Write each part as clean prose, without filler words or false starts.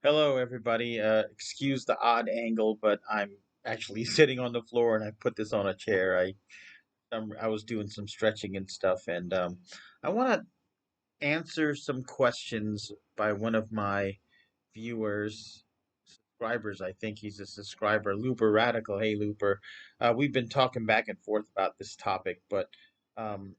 Hello, everybody. Excuse the odd angle, but I'm actually sitting on the floor and I put this on a chair. I was doing some stretching and stuff, and I want to answer some questions by one of my viewers, subscribers. I think he's a subscriber, Looper Radical. Hey, Looper. We've been talking back and forth about this topic, but um,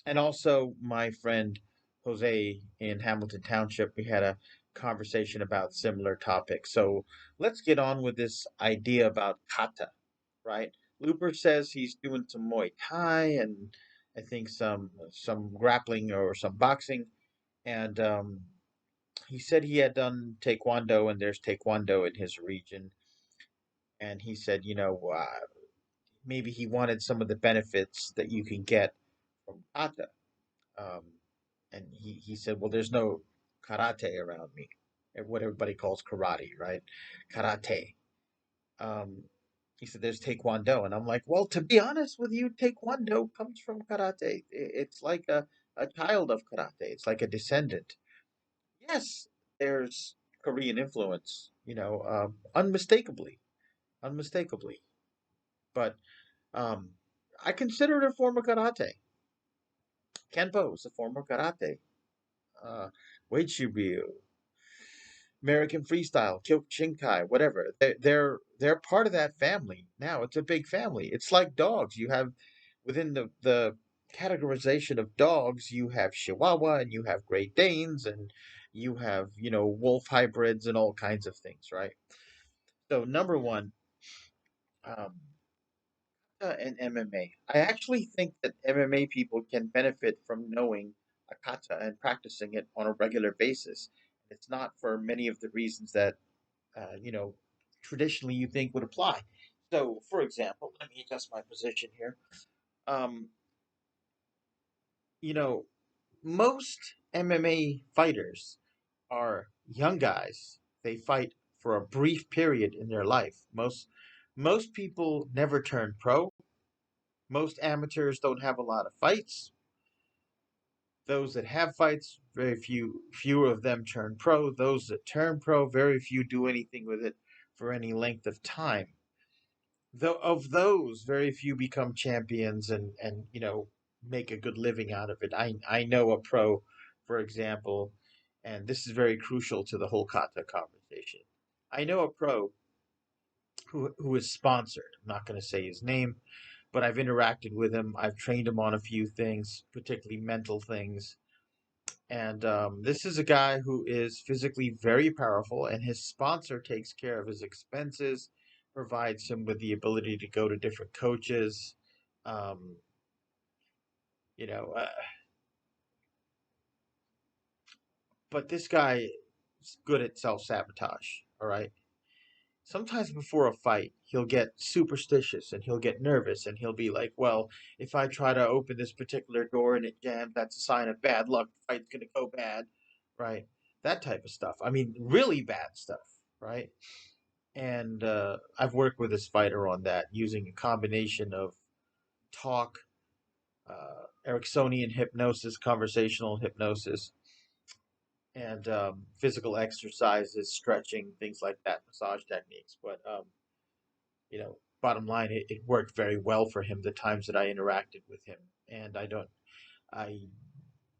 and also my friend Jose in Hamilton Township, we had a conversation about similar topics. So let's get on with this idea about kata, right? Looper says he's doing some Muay Thai and I think some grappling or some boxing, and he said he had done Taekwondo, and there's Taekwondo in his region, and he said, maybe he wanted some of the benefits that you can get from kata. Um, and he said, well, there's no karate around me, what everybody calls karate, right? Karate. Um, he said, there's taekwondo. And I'm like, well, to be honest with you, taekwondo comes from karate. It's like a child of karate, it's like a descendant. Yes, there's Korean influence, unmistakably, unmistakably. But um, I consider it a form of karate. Kenpo is a form of karate. Uh, Weichiryu, American Freestyle, Kyokushinkai, whatever. They're part of that family now. It's a big family. It's like dogs. You have within the categorization of dogs, you have Chihuahua and you have Great Danes and you have wolf hybrids and all kinds of things, right? So number one, um, and MMA. I actually think that MMA people can benefit from knowing a kata and practicing it on a regular basis. It's not for many of the reasons that uh, you know, traditionally you think would apply. So, for example, let me adjust my position here. Um, you know, most MMA fighters are young guys. They fight for a brief period in their life. Most people never turn pro. Most amateurs don't have a lot of fights. Those that have fights, very fewer of them turn pro. Those that turn pro, very few do anything with it for any length of time. Though of those, very few become champions and make a good living out of it. I know a pro, for example, and this is very crucial to the whole kata conversation. I know a pro who is sponsored. I'm not going to say his name, but I've interacted with him. I've trained him on a few things, particularly mental things. And this is a guy who is physically very powerful, and his sponsor takes care of his expenses, provides him with the ability to go to different coaches. Um, you know, uh, but this guy is good at self sabotage. All right. Sometimes before a fight, he'll get superstitious and he'll get nervous and he'll be like, well, if I try to open this particular door and it jams, that's a sign of bad luck. The fight's going to go bad, right? That type of stuff. I mean, really bad stuff, right? And I've worked with this fighter on that using a combination of talk, Ericksonian hypnosis, conversational hypnosis, and physical exercises, stretching, things like that, massage techniques. But bottom line, it worked very well for him the times that I interacted with him. And I,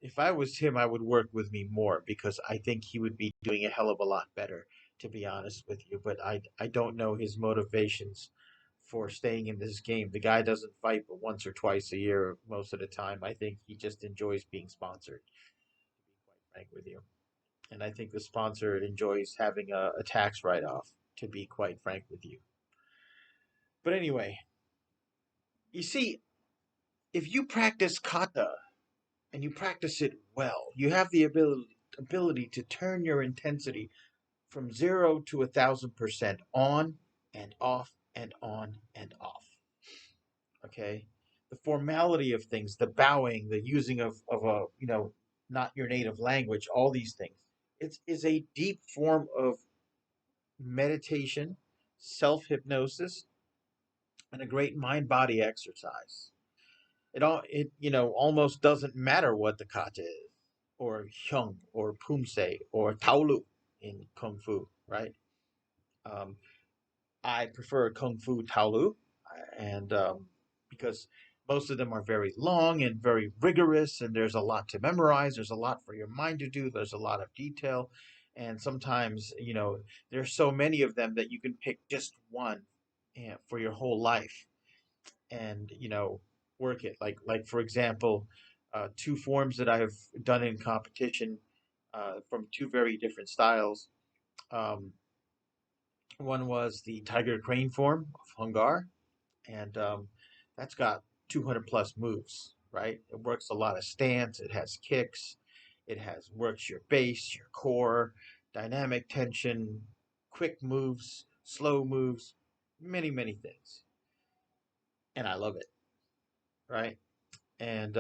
if I was him, I would work with me more because I think he would be doing a hell of a lot better, to be honest with you. But I don't know his motivations for staying in this game. The guy doesn't fight but once or twice a year most of the time. I think he just enjoys being sponsored, to be quite frank with you. And I think the sponsor enjoys having a tax write off, to be quite frank with you. But anyway, you see, if you practice kata and you practice it well, you have the ability to turn your intensity from 0 to 1,000% on and off and on and off. Okay, the formality of things, the bowing, the using of a not your native language, all these things. It is a deep form of meditation, self hypnosis, and a great mind body exercise. It almost doesn't matter what the kata is, or hyung, or pumse, or taolu. in Kung Fu, right? Um, I prefer Kung Fu Taolu, and because most of them are very long and very rigorous, and there's a lot to memorize. There's a lot for your mind to do. There's a lot of detail, and sometimes there's so many of them that you can pick just one, for your whole life, and work it. Like for example, two forms that I've done in competition, from two very different styles. Um, One was the Tiger Crane form of Hungar, and that's got 200 plus moves, right? It works a lot of stance, it has kicks, it has works your base, your core, dynamic tension, quick moves, slow moves, many, many things. And I love it, right? And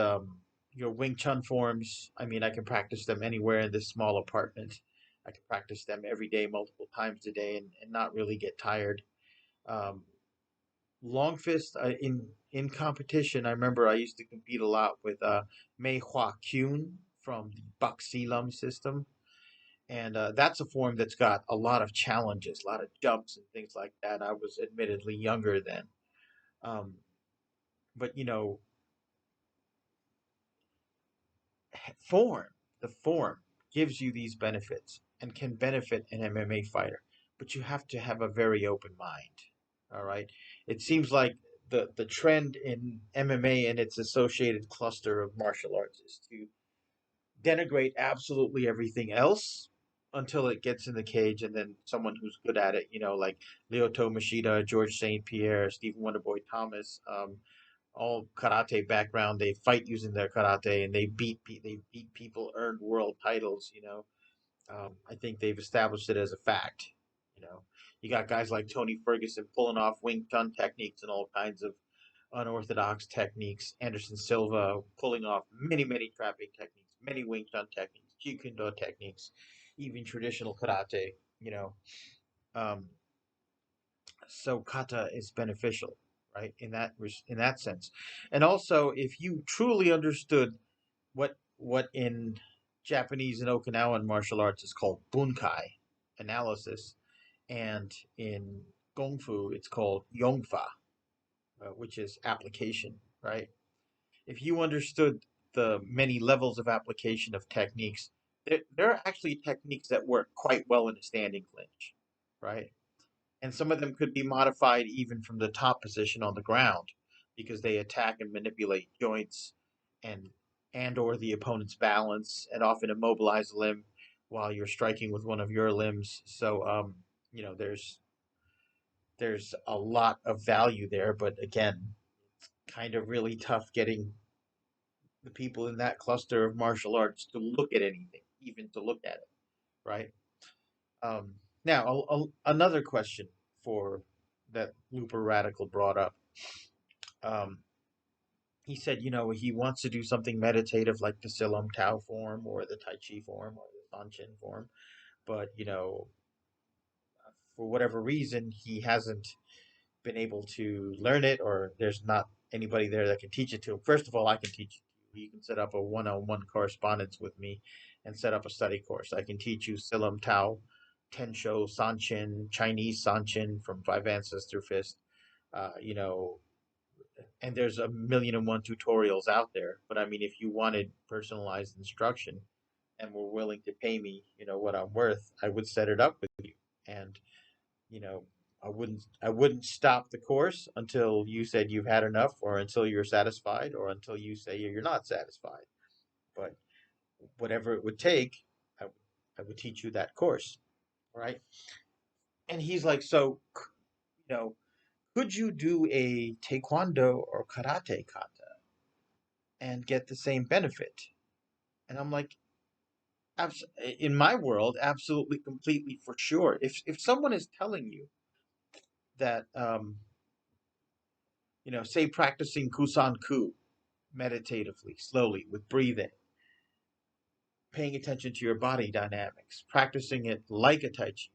your Wing Chun forms, I mean, I can practice them anywhere in this small apartment. I can practice them every day, multiple times a day, and not really get tired. Um, Long fist, in competition, I remember I used to compete a lot with Mei Hua Kyun from the Bak Silam system, and that's a form that's got a lot of challenges, a lot of jumps and things like that. I was admittedly younger then, um, but form the form gives you these benefits and can benefit an MMA fighter, but you have to have a very open mind. All right, it seems like the trend in MMA and its associated cluster of martial arts is to denigrate absolutely everything else until it gets in the cage, and then someone who's good at it, like Lyoto Machida, George St. Pierre, Stephen Wonderboy Thomas, all karate background. They fight using their karate, and they beat people, earned world titles. I think they've established it as a fact. You know, you got guys like Tony Ferguson pulling off Wing Chun techniques and all kinds of unorthodox techniques. Anderson Silva pulling off many, many trapping techniques, many Wing Chun techniques, Jeet Kune Do techniques, even traditional karate. You know, um, so kata is beneficial, right? In that sense, and also if you truly understood what in Japanese and Okinawan martial arts is called bunkai, analysis, and in Kung Fu it's called yongfa, which is application, right? If you understood the many levels of application of techniques, there are actually techniques that work quite well in a standing clinch, right? And some of them could be modified even from the top position on the ground because they attack and manipulate joints and or the opponent's balance and often immobilize a limb while you're striking with one of your limbs. So there's a lot of value there, but again, kind of really tough getting the people in that cluster of martial arts to look at anything, even to look at it, right? Um, Now, another question for that Looper Radical brought up. Um, he said, he wants to do something meditative like the Silam Tao form or the Tai Chi form or the Sanchin form, but for whatever reason, he hasn't been able to learn it, or there's not anybody there that can teach it to him. First of all, I can teach it to you. You can set up a one-on-one correspondence with me and set up a study course. I can teach you Silam Tao, Tensho, Sanchin, Chinese Sanchin from Five Ancestor Fist. You know, and there's a million and one tutorials out there. But I mean, if you wanted personalized instruction and were willing to pay me, what I'm worth, I would set it up with you. And you know, I wouldn't stop the course until you said you've had enough, or until you're satisfied, or until you say you're not satisfied. But whatever it would take, I, I would teach you that course, right? And he's like, so, you know, could you do a taekwondo or karate kata and get the same benefit? And I'm like, in my world, absolutely, completely, for sure. If someone is telling you that, say practicing Kusan Ku meditatively, slowly, with breathing, paying attention to your body dynamics, practicing it like a Tai Chi,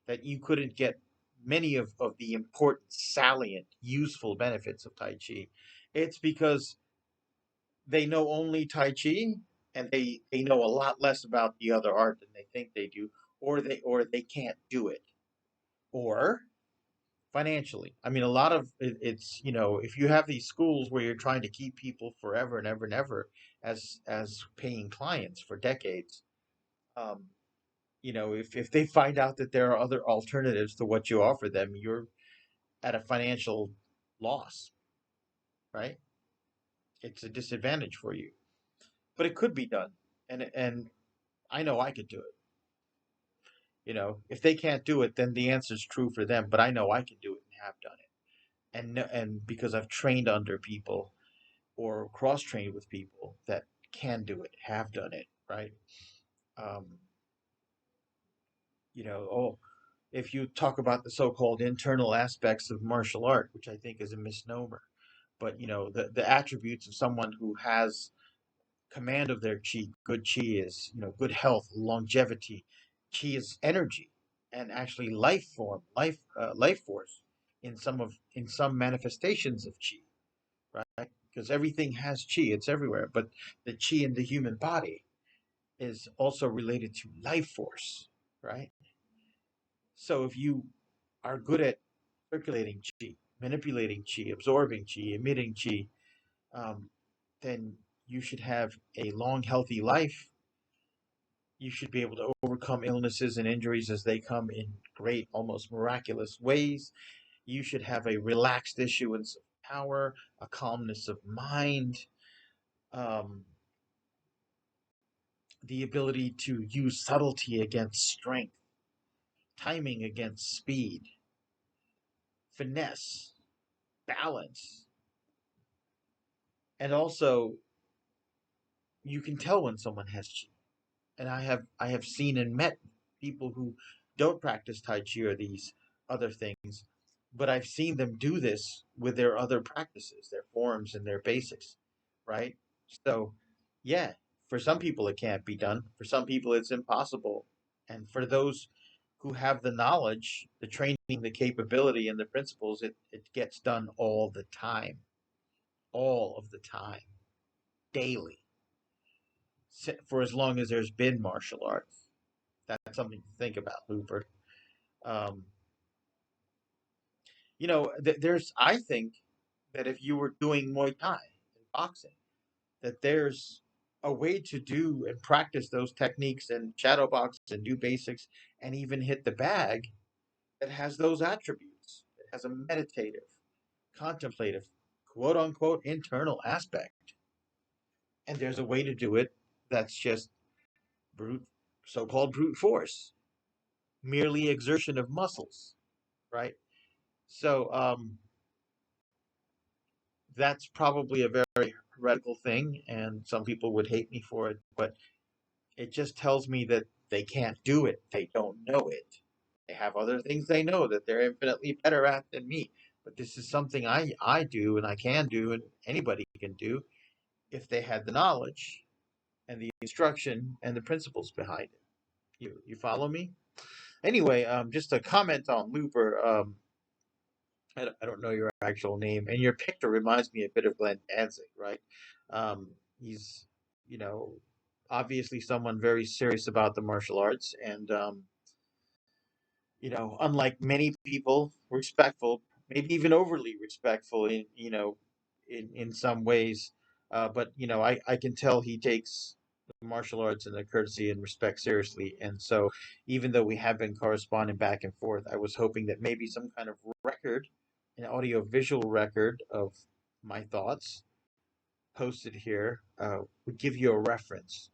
that you couldn't get many of the important, salient, useful benefits of Tai Chi. It's because they know only Tai Chi, and they know a lot less about the other art than they think they do, or they can't do it, or financially. I mean, a lot of it's, if you have these schools where you're trying to keep people forever and ever and ever as paying clients for decades, um, if they find out that there are other alternatives to what you offer them, you're at a financial loss, right? It's a disadvantage for you, but it could be done, and I know I could do it. If they can't do it, then the answer is true for them. But I know I can do it and have done it, and because I've trained under people or cross trained with people that can do it, have done it, right? Um, oh, if you talk about the so-called internal aspects of martial art, which I think is a misnomer, but the attributes of someone who has command of their chi, good chi is, good health, longevity. Chi is energy and actually life form, life force in some manifestations of chi, right? Because everything has chi, it's everywhere, but the chi in the human body is also related to life force, right? So if you are good at circulating chi, manipulating chi, absorbing chi, emitting chi, um, then you should have a long, healthy life. You should be able to overcome illnesses and injuries as they come in great, almost miraculous ways. You should have a relaxed issuance of power, a calmness of mind, um, the ability to use subtlety against strength, timing against speed, finesse, balance, and also you can tell when someone has chi. And I have seen and met people who don't practice Tai Chi or these other things, but I've seen them do this with their other practices, their forms and their basics, right? So, yeah, for some people it can't be done. For some people it's impossible. And for those who have the knowledge, the training, the capability, and the principles, it gets done all of the time, daily, for as long as there's been martial arts. That's something to think about, Hooper. Um, I think that if you were doing Muay Thai and boxing, that there's a way to do and practice those techniques and shadow box and do basics and even hit the bag that has those attributes. It has a meditative, contemplative, quote unquote, internal aspect. And there's a way to do it that's just brute, so called brute force, merely exertion of muscles, right? So, that's probably a very heretical thing, and some people would hate me for it, but it just tells me that they can't do it. They don't know it. They have other things they know that they're infinitely better at than me. But this is something I do and I can do, and anybody can do if they had the knowledge and the instruction and the principles behind it. You follow me? Anyway, just a comment on Looper. I don't know your actual name, and your picture reminds me a bit of Glenn Danzig, right? He's, you know, obviously someone very serious about the martial arts, and unlike many people, respectful, maybe even overly respectful in some ways. But I can tell he takes the martial arts and the courtesy and respect seriously. And so, even though we have been corresponding back and forth, I was hoping that maybe some kind of record, an audio visual record of my thoughts posted here, would give you a reference.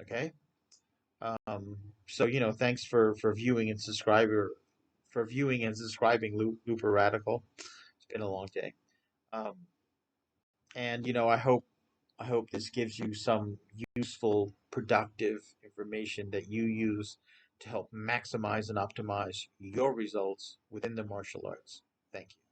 Okay. Um, so thanks for viewing and subscribing Looper Radical. It's been a long day. Um, and I hope this gives you some useful, productive information that you use to help maximize and optimize your results within the martial arts. Thank you.